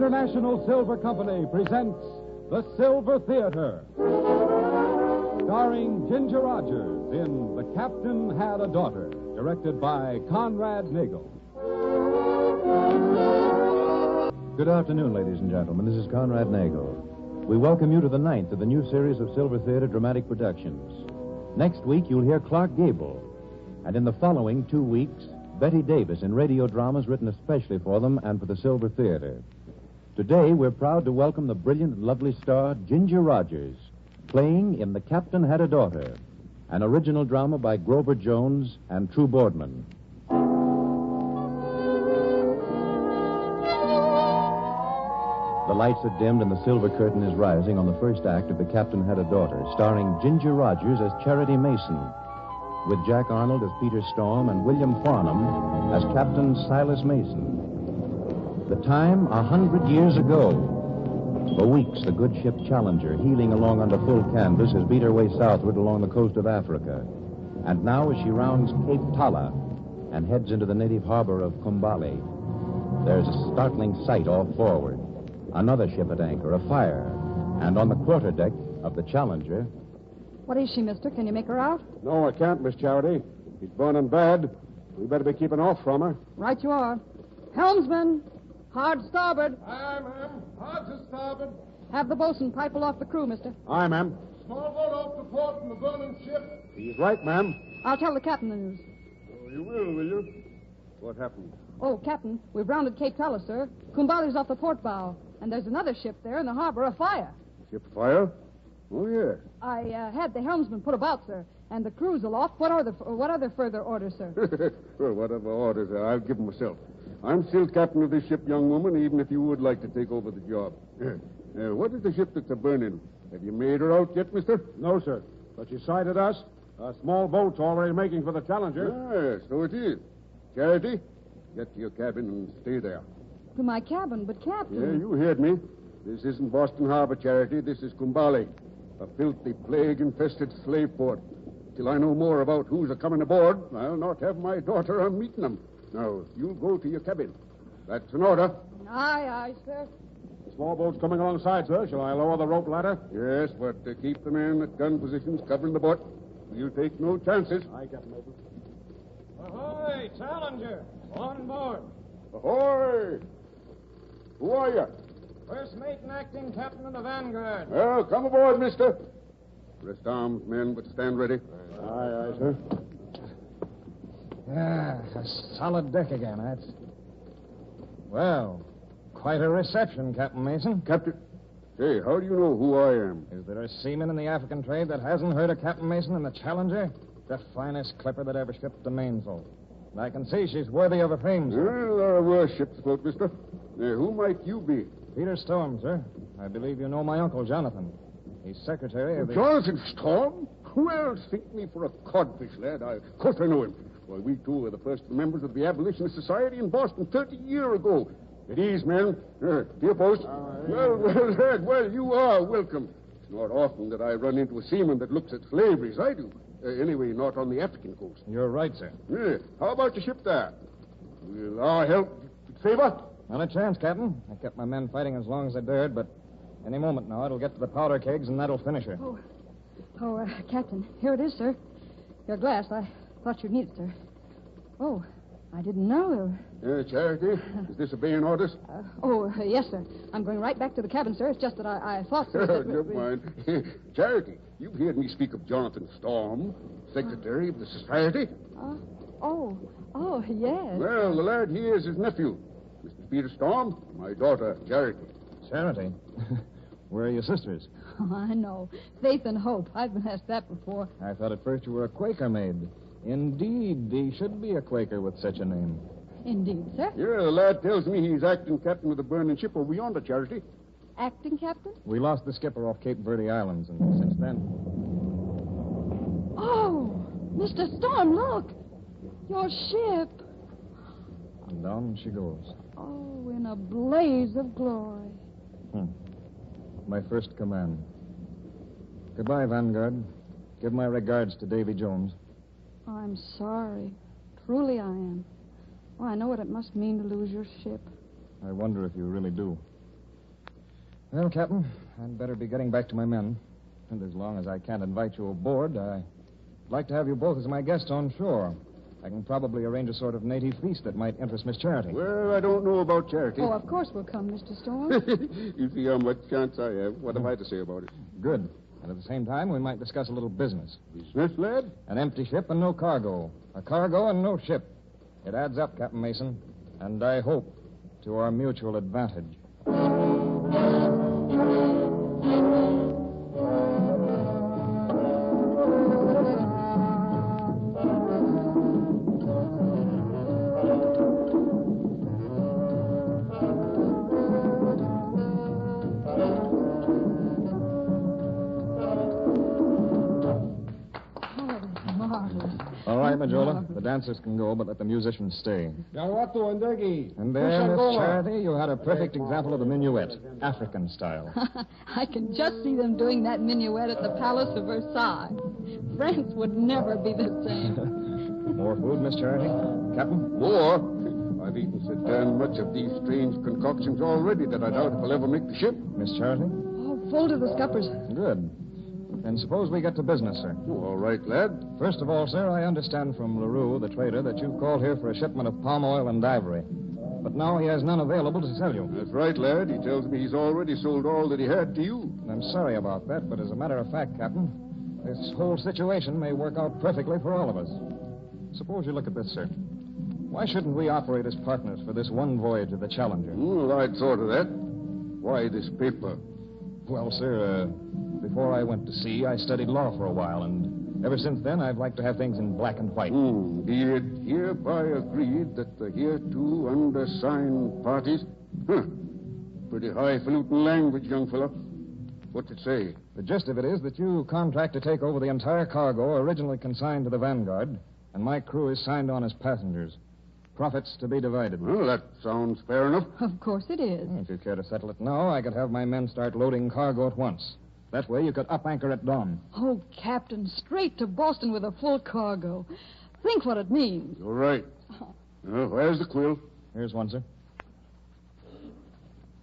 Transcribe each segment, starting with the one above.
International Silver Company presents The Silver Theater, starring Ginger Rogers in The Captain Had a Daughter, directed by Conrad Nagel. Good afternoon, ladies and gentlemen. This is Conrad Nagel. We welcome you to the 9th of the new series of Silver Theater dramatic productions. Next week, you'll hear Clark Gable. And in the following 2 weeks, Betty Davis in radio dramas written especially for them and for the Silver Theater. Today, we're proud to welcome the brilliant and lovely star, Ginger Rogers, playing in The Captain Had a Daughter, an original drama by Grover Jones and True Boardman. The lights are dimmed and the silver curtain is rising on the first act of The Captain Had a Daughter, starring Ginger Rogers as Charity Mason, with Jack Arnold as Peter Storm and William Farnham as Captain Silas Mason. The time, 100 years ago. For weeks, the good ship Challenger, heeling along under full canvas, has beat her way southward along the coast of Africa. And now, as she rounds Cape Tala and heads into the native harbor of Kumbali, there's a startling sight off forward. Another ship at anchor, a fire. And on the quarterdeck of the Challenger... What is she, mister? Can you make her out? No, I can't, Miss Charity. She's burning bad. We better be keeping off from her. Right you are. Helmsman, hard starboard. Aye, ma'am. Hard to starboard. Have the bosun pipe aloft the crew, mister. Aye, ma'am. Small boat off to port from the burning ship. He's right, ma'am. I'll tell the captain the news. Oh, you will you? What happened? Oh, Captain, we've rounded Cape Tala, sir. Kumbali's off the port bow. And there's another ship there in the harbor afire. Ship fire? Oh, yes. I had the helmsman put about, sir, and the crew's aloft. What other further orders, sir? Well, whatever orders are, I'll give them myself. I'm still captain of this ship, young woman, even if you would like to take over the job. What is the ship that's a-burning? Have you made her out yet, mister? No, sir. But she sighted us. A small boat's already making for the Challenger. Yes, so it is. Charity, get to your cabin and stay there. To my cabin, but Captain... Yeah, you heard me. This isn't Boston Harbor, Charity. This is Kumbali, a filthy, plague-infested slave port. Till I know more about who's a-coming aboard, I'll not have my daughter on meeting them. Now, you'll go to your cabin. That's an order. Aye, aye, sir. The small boat's coming alongside, sir. Shall I lower the rope ladder? Yes, but keep the men at gun positions covering the boat. We'll take no chances. Aye, Captain Mason. Ahoy, Challenger. On board. Ahoy! Who are you? First mate and acting captain of the Vanguard. Well, come aboard, mister. Rest arms, men, but stand ready. Aye, sir. Ah, a solid deck again, that's... Well, quite a reception, Captain Mason. Captain... Hey, how do you know who I am? Is there a seaman in the African trade that hasn't heard of Captain Mason and the Challenger? The finest clipper that ever shipped the mainsail. I can see she's worthy of a fame, sir. Well, there are worse ships afloat, mister. Who might you be? Peter Storm, sir. I believe you know my uncle, Jonathan. He's secretary of the... Jonathan Storm? Well, think me for a codfish, lad. Of course I know him. Why, we two were the first members of the Abolitionist Society in Boston 30 years ago. At ease, men. To your post. Well, lad, well, you are welcome. It's not often that I run into a seaman that looks at slavery as I do. Anyway, not on the African coast. You're right, sir. How about your ship there? Will our help favor? Not a chance, Captain. I kept my men fighting as long as I dared, but any moment now it'll get to the powder kegs and that'll finish her. Captain, here it is, sir. Your glass. I thought you'd need it, sir. Oh, I didn't know. Charity, is this obeying orders? Yes, sir. I'm going right back to the cabin, sir. It's just that I thought, sir, that... Never mind. Charity, you've heard me speak of Jonathan Storm, secretary of the society. Yes. Well, the lad here is his nephew, Mr. Peter Storm, my daughter, Charity. Charity? Where are your sisters? Oh, I know. Faith and Hope. I've been asked that before. I thought at first you were a Quaker maid. Indeed, he should be a Quaker with such a name. Indeed, sir. Yeah, the lad tells me he's acting captain of the burning ship over yonder, Charity. Acting captain? We lost the skipper off Cape Verde Islands, and since then... Oh, Mr. Storm, look. Your ship. And down she goes. Oh, in a blaze of glory. My first command. Goodbye, Vanguard. Give my regards to Davy Jones. I'm sorry. Truly I am. Oh, I know what it must mean to lose your ship. I wonder if you really do. Well, Captain, I'd better be getting back to my men. And as long as I can't invite you aboard, I'd like to have you both as my guests on shore. I can probably arrange a sort of native feast that might interest Miss Charity. Well, I don't know about Charity. Oh, of course we'll come, Mr. Storm. You see how much chance I have. What have I to say about it? Good. And at the same time, we might discuss a little business. Business, lad? An empty ship and no cargo. A cargo and no ship. It adds up, Captain Mason. And I hope to our mutual advantage. Majola, the dancers can go, but let the musicians stay. And there, Miss Charity, you had a perfect example of the minuet, African style. I can just see them doing that minuet at the Palace of Versailles. France would never be the same. More food, Miss Charity? Captain? More? I've eaten so darn much of these strange concoctions already that I doubt if I'll ever make the ship. Miss Charity? Oh, full to the scuppers. Good. Then suppose we get to business, sir. Oh, all right, lad. First of all, sir, I understand from LaRue, the trader, that you've called here for a shipment of palm oil and ivory. But now he has none available to sell you. That's right, lad. He tells me he's already sold all that he had to you. I'm sorry about that, but as a matter of fact, Captain, this whole situation may work out perfectly for all of us. Suppose you look at this, sir. Why shouldn't we operate as partners for this one voyage of the Challenger? Well, I'd thought of that. Why this paper? Well, sir, before I went to sea, I studied law for a while, and ever since then, I've liked to have things in black and white. Be it hereby agreed that the hereto undersigned parties... Pretty highfalutin language, young fella. What's it say? The gist of it is that you contract to take over the entire cargo originally consigned to the Vanguard, and my crew is signed on as passengers. Profits to be divided. Well, that sounds fair enough. Of course it is. If you care to settle it now, I could have my men start loading cargo at once. That way you could up anchor at dawn. Oh, Captain, straight to Boston with a full cargo. Think what it means. You're right. Where's the quill? Here's one, sir.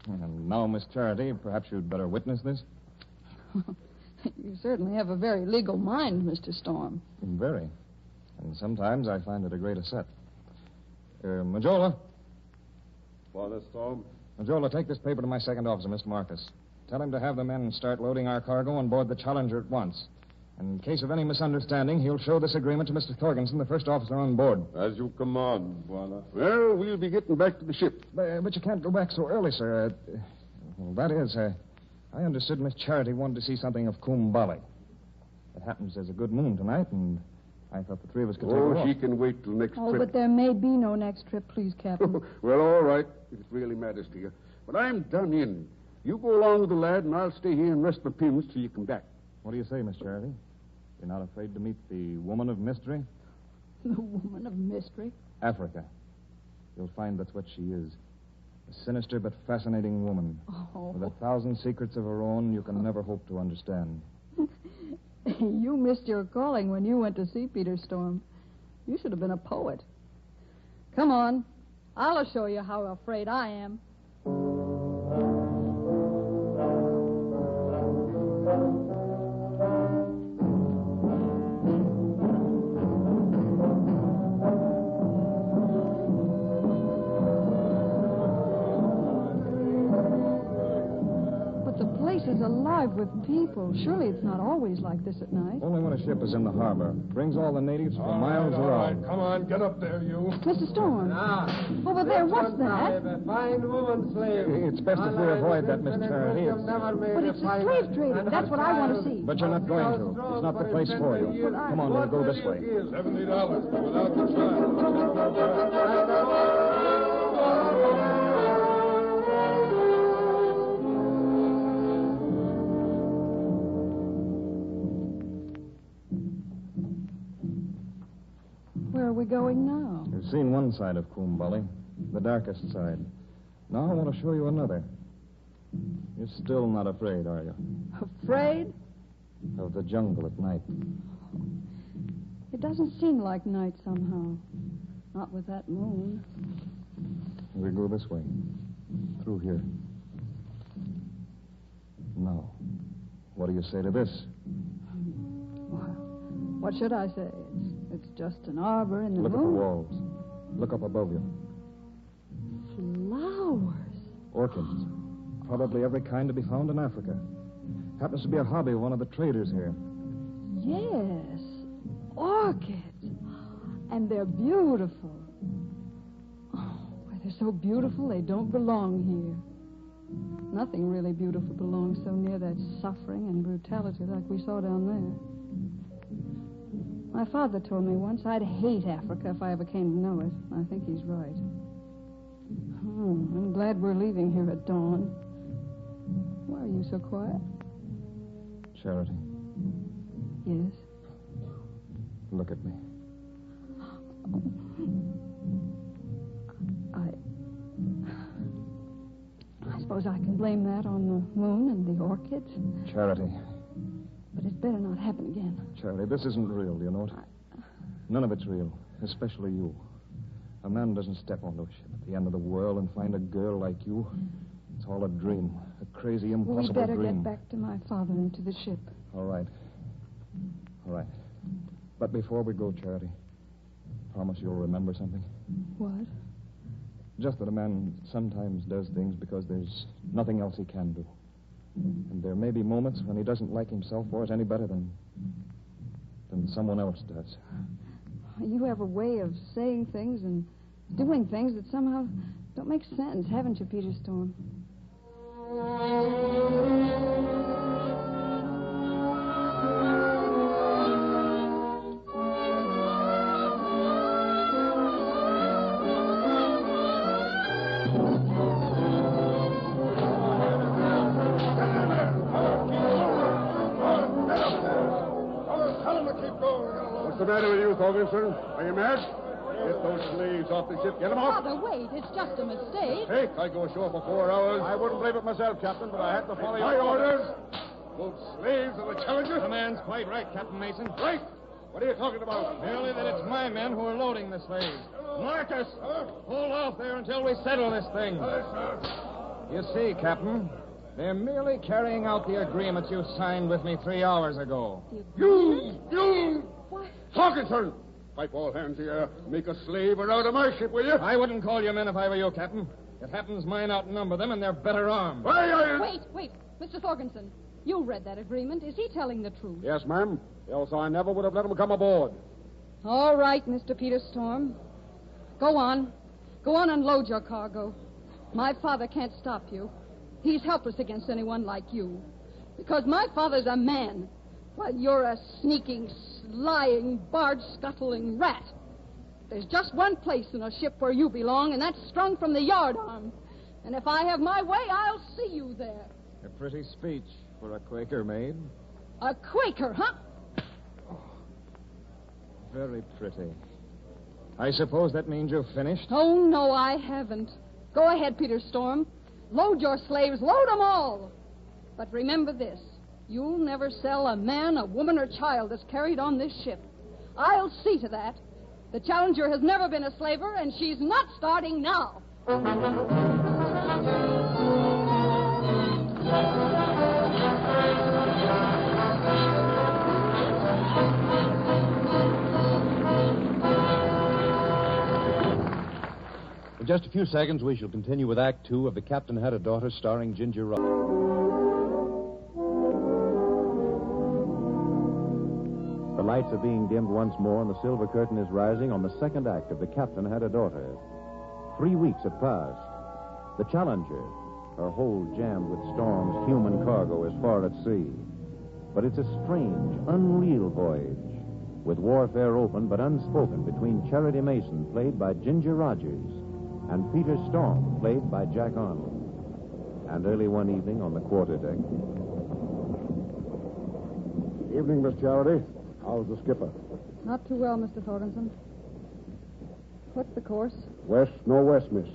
And now, Miss Charity, perhaps you'd better witness this. You certainly have a very legal mind, Mr. Storm. Very. And sometimes I find it a great asset. Majola. Father Storm? Majola, take this paper to my second officer, Mr. Marcus. Tell him to have the men start loading our cargo on board the Challenger at once. And in case of any misunderstanding, he'll show this agreement to Mr. Thorgensen, the first officer on board. As you command, Father. Well, we'll be getting back to the ship. But you can't go back so early, sir. Well, that is, I understood Miss Charity wanted to see something of Kumbali. It happens there's a good moon tonight, and I thought the three of us could take a walk. She can wait till next Oh, trip. but there may be no next trip, please, Captain. Well, all right, if it really matters to you. But I'm done in. You go along with the lad, and I'll stay here and rest my pins till you come back. What do you say, Miss Charity? You're not afraid to meet the woman of mystery? The woman of mystery? Africa. You'll find that's what she is. A sinister but fascinating woman. Oh. With 1,000 secrets of her own you can never hope to understand. You missed your calling when you went to sea, Peter Storm. You should have been a poet. Come on. I'll show you how afraid I am. Is alive with people. Surely it's not always like this at night. Only when a ship is in the harbor. Brings all the natives for miles around. Come on, get up there, you. Mr. Storm. Over there, what's that? A fine woman slave. It's best if we avoid that, Miss Charity. But it's a slave trader. That's what I want to see. But you're not going to. It's not the place for you. Come on, we'll go this way. $70, but without the trial. Where are we going now? You've seen one side of Kumbali, the darkest side. Now I want to show you another. You're still not afraid, are you? Afraid? Of the jungle at night. It doesn't seem like night somehow. Not with that moon. We go this way. Through here. No. What do you say to this? What should I say? It's just an arbor in the Look moon. at the walls. Look up above you. Flowers. Orchids. Probably every kind to be found in Africa. Happens to be a hobby of one of the traders here. Yes, orchids. And they're beautiful. Oh, why, they're so beautiful they don't belong here. Nothing really beautiful belongs so near that suffering and brutality like we saw down there. My father told me once I'd hate Africa if I ever came to know it. I think he's right. I'm glad we're leaving here at dawn. Why are you so quiet? Charity, Yes. look at me. I suppose I can blame that on the moon and the orchids. Charity. But it better not happen again. Charity, this isn't real, you know it? None of it's real, especially you. A man doesn't step onto a ship at the end of the world and find a girl like you. It's all a dream, a crazy, impossible We better dream. get back to my father and to the ship. All right. All right. But before we go, Charity, promise you'll remember something. What? Just that a man sometimes does things because there's nothing else he can do. And there may be moments when he doesn't like himself for it any better than someone else does. You have a way of saying things and doing things that somehow don't make sense, haven't you, Peter Storm? What's the matter with you, Thorgensen? Are you mad? Get those slaves off the ship. Get them off. Father, wait. It's just a mistake. Hey, I go ashore for 4 hours. I wouldn't believe it myself, Captain, but I had to follow My your orders. Those slaves are the challengers. The man's quite right, Captain Mason. Right. What are you talking about? Merely that it's my men who are loading the slaves. Marcus, hold off there until we settle this thing. You see, Captain, they're merely carrying out the agreements you signed with me 3 hours ago. You! What? Thorgensen! Pipe all hands here. Make a slave out of my ship, will you? I wouldn't call you men if I were you, Captain. It happens mine outnumber them, and they're better armed. Wait. Mr. Thorgensen, you read that agreement. Is he telling the truth? Yes, ma'am. Else I never would have let him come aboard. All right, Mr. Peter Storm. Go on. Go on and load your cargo. My father can't stop you. He's helpless against anyone like you. Because my father's a man, while you're a sneaking, lying, barge-scuttling rat. There's just one place in a ship where you belong, and that's strung from the yardarm. And if I have my way, I'll see you there. A pretty speech for a Quaker maid. A Quaker, huh? Very pretty. I suppose that means you've finished? Oh, no, I haven't. Go ahead, Peter Storm. Load your slaves. Load them all. But remember this. You'll never sell a man, a woman, or child that's carried on this ship. I'll see to that. The Challenger has never been a slaver, and she's not starting now. In just a few seconds, we shall continue with Act 2 of The Captain Had a Daughter, starring Ginger Rogers. The lights are being dimmed once more, and the silver curtain is rising on the second act of The Captain Had a Daughter. 3 weeks have passed. The Challenger, her hold jammed with Storm's human cargo, is far at sea. But it's a strange, unreal voyage, with warfare open but unspoken between Charity Mason, played by Ginger Rogers, and Peter Storm, played by Jack Arnold. And early one evening on the quarterdeck. Evening, Miss Charity. How's the skipper? Not too well, Mr. Thorgensen. What's the course? West, northwest, miss.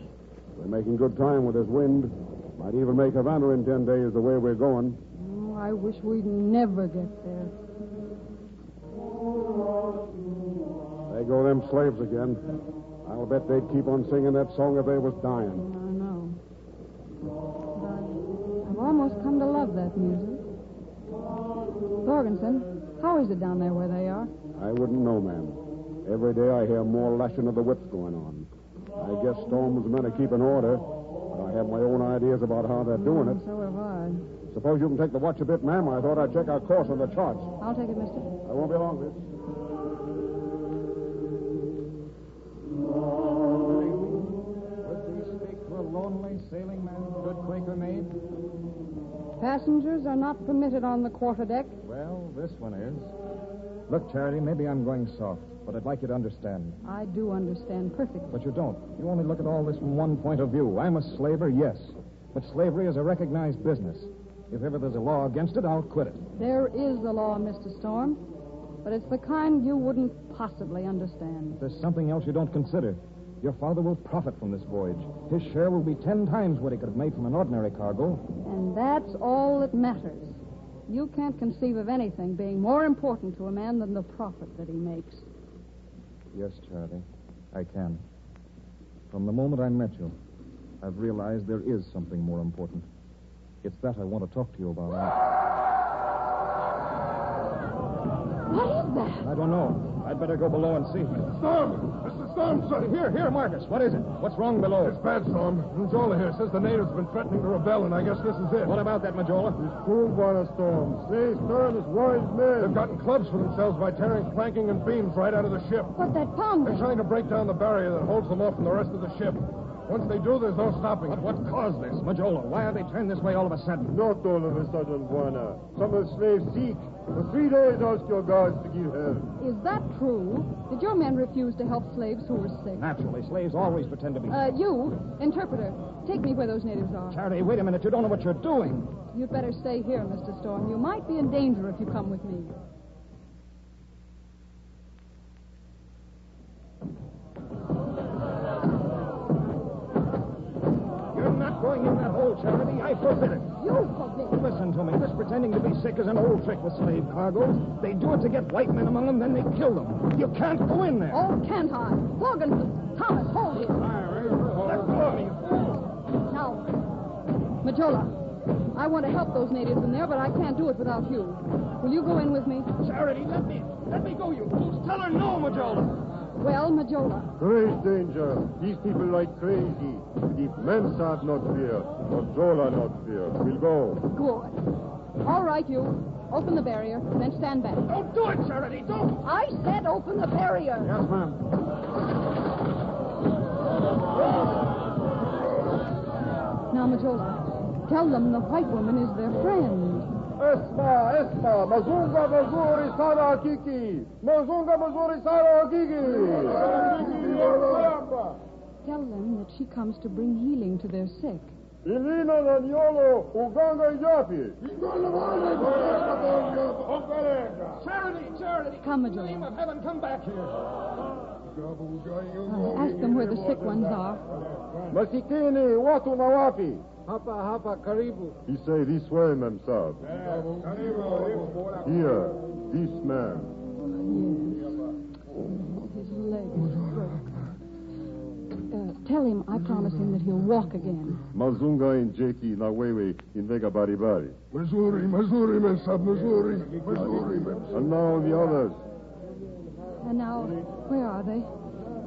We're making good time with this wind. Might even make Havana in 10 days the way we're going. Oh, I wish we'd never get there. There go them slaves again. I'll bet they'd keep on singing that song if they was dying. I know. But I've almost come to love love that music. Thorgensen, how is it down there where they are? I wouldn't know, ma'am. Every day I hear more lashing of the whips going on. I guess Storm was meant to keep an order, but I have my own ideas about how they're doing it. So have I. Suppose you can take the watch a bit, ma'am. I thought I'd check our course on the charts. I'll take it, mister. I won't be long, miss. Would we speak to a lonely sailing man, good Quaker maid? Passengers are not permitted on the quarterdeck. Well, this one is. Look, Charity, maybe I'm going soft, but I'd like you to understand. I do understand perfectly. But you don't. You only look at all this from one point of view. I'm a slaver, yes. But slavery is a recognized business. If ever there's a law against it, I'll quit it. There is a law, Mr. Storm, but it's the kind you wouldn't possibly understand. There's something else you don't consider. Your father will profit from this voyage. His share will be 10 times what he could have made from an ordinary cargo. And that's all that matters. You can't conceive of anything being more important to a man than the profit that he makes. Yes, Charity, I can. From the moment I met you, I've realized there is something more important. It's that I want to talk to you about. What is that? I don't know. I'd better go below and see. Storm! Mr. Storm, sir! Here, Marcus. What is it? What's wrong below? It's bad, Storm. Majola here says the natives have been threatening to rebel, and I guess this is it. What about that, Majola? Fooled by the storm. Say, Storm is wise men. They've gotten clubs for themselves by tearing planking and beams right out of the ship. What's that pound? They're trying to break down the barrier that holds them off from the rest of the ship. Once they do, there's no stopping it. What caused this, Majola? Why are they turned this way all of a sudden? Not all of a sudden, Buana. Some of the slaves seek. For 3 days, ask your guards to give help. Is that true? Did your men refuse to help slaves who were sick? Naturally, slaves always pretend to be... You, interpreter, take me where those natives are. Charity, wait a minute. You don't know what you're doing. You'd better stay here, Mr. Storm. You might be in danger if you come with me. You're not going in that hole, Charity. I forbid it. You forbid it. Listen to me. This pretending to be sick is an old trick with slave cargoes. They do it to get white men among them, then they kill them. You can't go in there. Oh, can't I? Morgan, Thomas, hold him. Let go of me, you fool. Now, Majola, I want to help those natives in there, but I can't do it without you. Will you go in with me? Charity, let me go, you fools. Tell her no, Majola. Well, Majola, Great danger. These people like crazy. If Mensah not fear, or Zola not fear, we'll go. good. All right, you. Open the barrier, then stand back. Don't do it, Charity. Don't. I said open the barrier. Yes, ma'am. Now, Majola, tell them the white woman is their friend. Esma, Mazunga Mazuri Sara Kiki. Mazunga Mazuri Sara Kiki. Tell them that she comes to bring healing to their sick. Ilina Naniolo, Uganga Yapi. Charity. Come, In the name Majola. of heaven, come back here. Ask them where the sick ones are. Masikini, watu na wapi? Hapa, karibu. He say this way, Memsab. Here, this man. His leg is broke. Tell him I promise him that he'll walk again. Mazunga in Jeki na wewe in Vega Baribari. Missouri, Mensah, Missouri. And now the others. And now, where are they?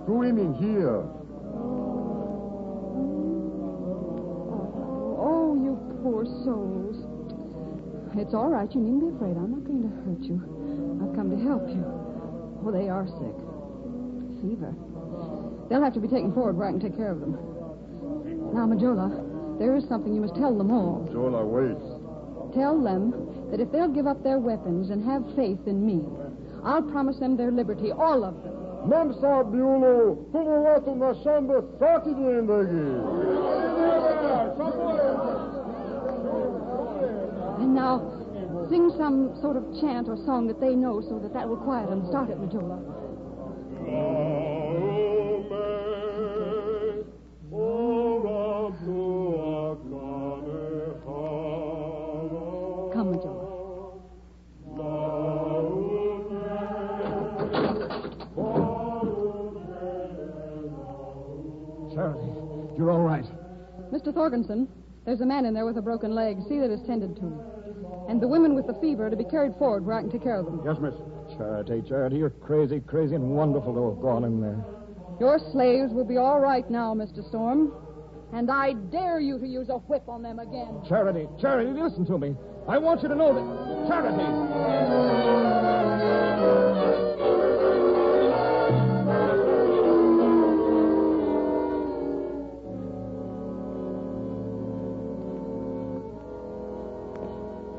Two women here. Oh, you poor souls. It's all right. You needn't be afraid. I'm not going to hurt you. I've come to help you. Oh, they are sick. Fever. They'll have to be taken forward where I can take care of them. Now, Majola, there is something you must tell them all. Jola waits. Tell them that if they'll give up their weapons and have faith in me, I'll promise them their liberty, all of them. Memsab Biulu, tudo watu na shamba saki duendagi. And now, sing some sort of chant or song that they know so that will quiet them. Start it, Majola. Come, Majola. Charity, you're all right. Mr. Thorgensen, There's a man in there with a broken leg. See that it's tended to. And the women with the fever are to be carried forward where I can take care of them. Yes, miss. Charity, you're crazy and wonderful to have gone in there. Your slaves will be all right now, Mr. Storm. And I dare you to use a whip on them again. Charity, listen to me. I want you to know that... Charity!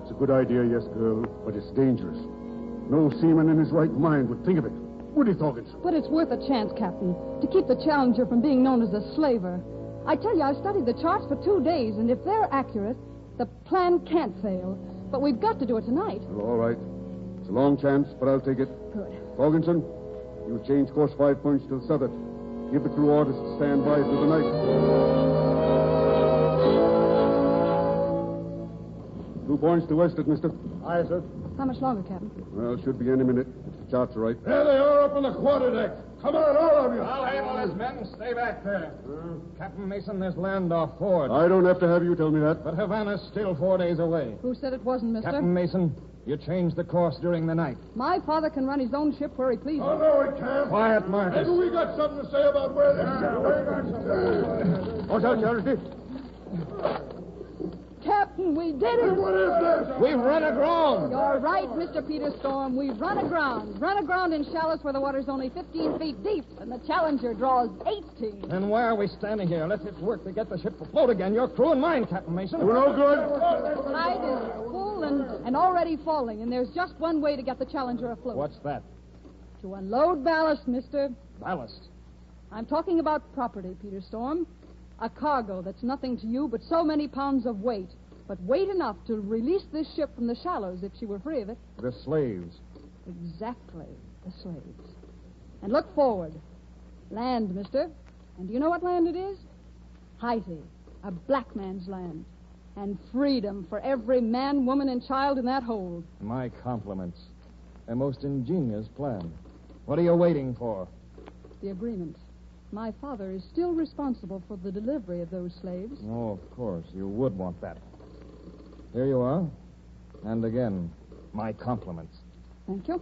It's a good idea, yes, girl, but it's dangerous. No seaman in his right mind would think of it. Would he, Thorkinson? But it's worth a chance, Captain, to keep the Challenger from being known as a slaver. I tell you, I studied the charts for 2 days, and if they're accurate, the plan can't fail. But we've got to do it tonight. Well, all right. It's a long chance, but I'll take it. Good. Thorkinson, you change course 5 points to the southward. Give the crew orders to stand by through the night. 2 points to westward, mister. Aye, sir. How much longer, Captain? Well, should be any minute, if the charts are right. There they are up on the quarterdeck. Come on, all of you. I'll handle his men. Stay back there. Captain Mason, there's land off Ford. I don't have to have you tell me that. But Havana's still 4 days away. Who said it wasn't, mister? Captain Mason, you changed the course during the night. My father can run his own ship where he pleases. Oh, no, we can't. Quiet, Marcus. Maybe we got something to say about where this ship. Watch out, Charity. Captain, we did it. What is this? We've run aground. You're right, Mr. Peter Storm. We've run aground. Run aground in shallows where the water's only 15 feet deep, and the Challenger draws 18. Then why are we standing here? Let's get to work to get the ship afloat again. Your crew and mine, Captain Mason. We're no good. The tide is full and already falling, and there's just one way to get the Challenger afloat. What's that? To unload ballast, mister. Ballast. I'm talking about property, Peter Storm. A cargo that's nothing to you but so many pounds of weight. But weight enough to release this ship from the shallows if she were free of it. The slaves. Exactly, the slaves. And look forward. Land, mister. And do you know what land it is? Haiti, a black man's land. And freedom for every man, woman, and child in that hold. My compliments. A most ingenious plan. What are you waiting for? The agreement. My father is still responsible for the delivery of those slaves. Oh, of course. You would want that. Here you are. And again, my compliments. Thank you.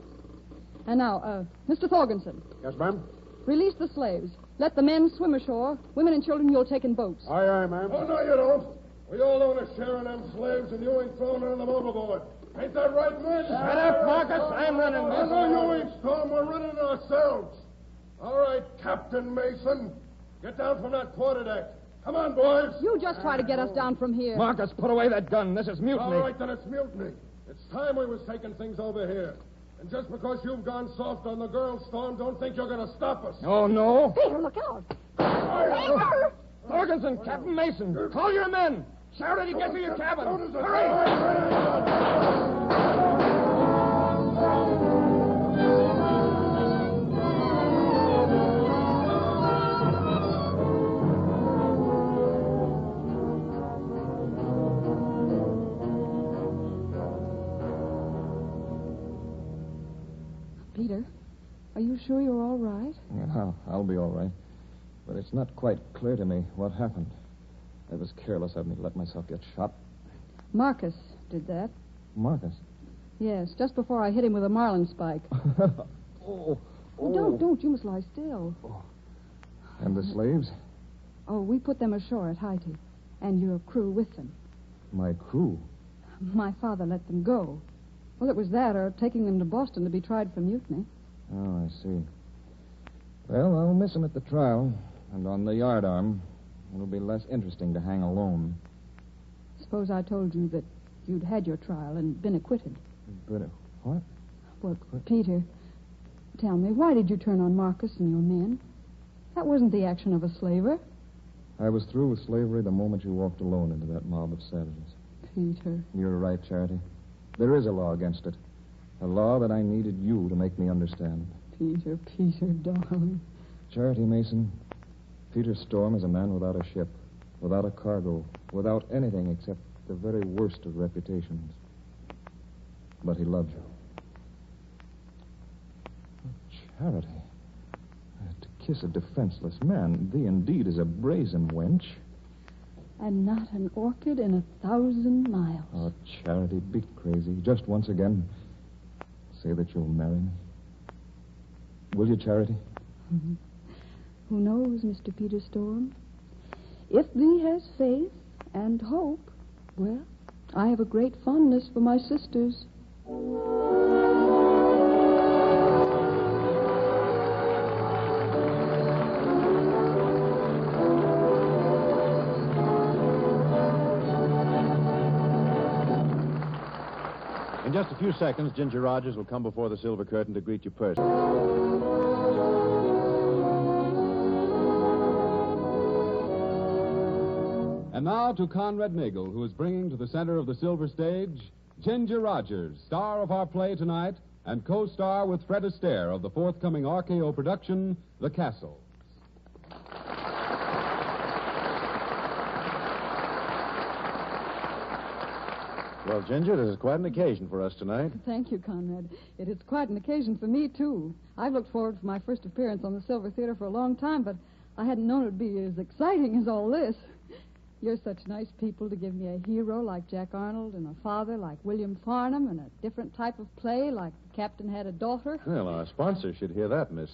And now, Mr. Thorgensen, Yes, ma'am? release the slaves. Let the men swim ashore. Women and children you'll take in boats. Aye, aye, ma'am. Oh, no, you don't. We all own a share in them slaves, and you ain't throwing none of them overboard. Ain't that right, men? Shut up, Marcus. I'm running this. Oh, no, you ain't, Storm. We're running it ourselves. All right, Captain Mason. Get down from that quarterdeck. Come on, boys. You just try to get us down from here. Marcus, put away that gun. This is mutiny. All right, then it's mutiny. It's time we was taking things over here. And just because you've gone soft on the girl, Storm, don't think you're going to stop us. Oh, no? Peter, look out. Peter! Thorgensen, Captain Mason, call your men. Charity, get to your cabin. Hurry! Peter, are you sure you're all right? Yeah, I'll be all right. But it's not quite clear to me what happened. It was careless of me to let myself get shot. Marcus did that. Marcus? Yes, just before I hit him with a marlin spike. Oh, Don't. You must lie still. And the slaves? Oh, we put them ashore at Haiti. And your crew with them. My crew? My father let them go. Well, it was that or taking them to Boston to be tried for mutiny. Oh, I see. Well, I'll miss him at the trial. And on the yardarm, it'll be less interesting to hang alone. Suppose I told you that you'd had your trial and been acquitted. But, what? Well, Peter, tell me, why did you turn on Marcus and your men? That wasn't the action of a slaver. I was through with slavery the moment you walked alone into that mob of savages. Peter. You're right, Charity. There is a law against it. A law that I needed you to make me understand. Peter, darling. Charity Mason, Peter Storm is a man without a ship, without a cargo, without anything except the very worst of reputations. But he loves you. Charity. To kiss a defenseless man, thee indeed is a brazen wench. And not an orchid in 1,000 miles. Oh, Charity, be crazy. Just once again. Say that you'll marry me. Will you, Charity? Who knows, Mr. Peter Storm? If thee has faith and hope, well, I have a great fondness for my sisters. In just a few seconds, Ginger Rogers will come before the silver curtain to greet you personally. And now to Conrad Nagel, who is bringing to the center of the silver stage Ginger Rogers, star of our play tonight and co-star with Fred Astaire of the forthcoming RKO production, The Castle. Well, Ginger, this is quite an occasion for us tonight. Thank you, Conrad. It is quite an occasion for me, too. I've looked forward to my first appearance on the Silver Theater for a long time, but I hadn't known it'd be as exciting as all this. You're such nice people to give me a hero like Jack Arnold and a father like William Farnham and a different type of play like The Captain Had a Daughter. Well, our sponsor should hear that, Miss